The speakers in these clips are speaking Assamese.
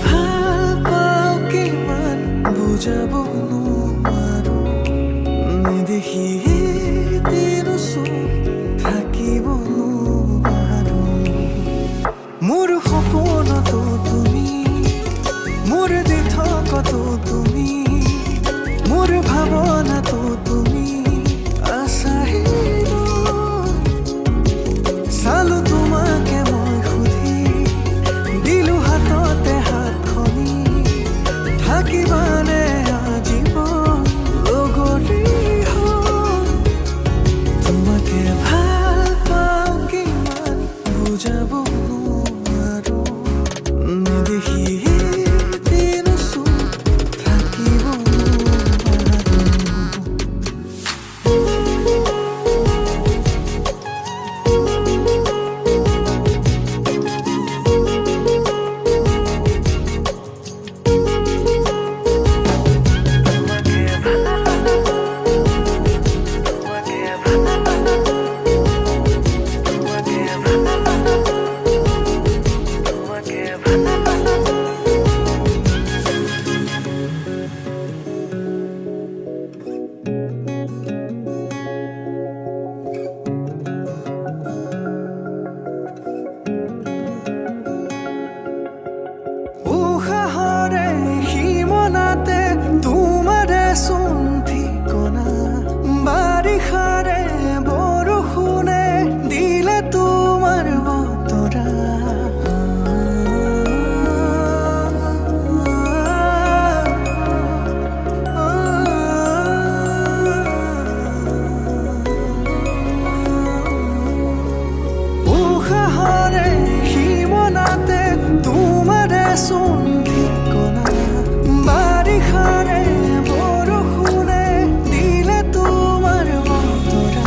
ভাল পাওঁ কিমান বুজাব নোৱাৰো নেদেখি এদিন থাকিব নোৱাৰো মোৰ সপোনতো তুমি মোৰ দিঠকতো তুমি মোৰ ভাৱনাতো তুমি আছাহিনো চালো তোমাকে মই সুধি দিলো হাততে হাতখনি থাকিবানে আজীৱন লগৰী হৈ তোমাকে ভাল পাওঁ কিমান বুজাব নোৱাৰো নেদেখি এদিন থাকিব নোৱাৰো উশাহৰে সীমনাতে তোমাৰে চোন ঠিকনা বাৰিষাৰে বৰষুণে দিলে তোমাৰ বতৰা উশাহৰে সীমনাতে তোমাৰে চোন ঠিকনা বাৰিষাৰে বৰষুণে দিলে তোমাৰ বতৰা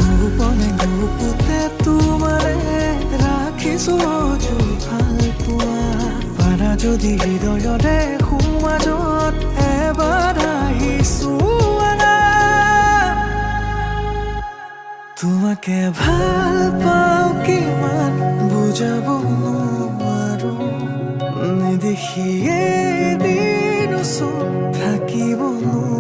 গোপনে গোপতে তোমাৰে ৰাখিছো ভাল পোৱা পাৰা যদি হৃদয়ৰে সমাজত এবাৰ আহিছো তোমাকে ভাল পাওঁ কিমান বুজাব নোৱাৰো নেদেখি এদিন থাকিব নোৱাৰো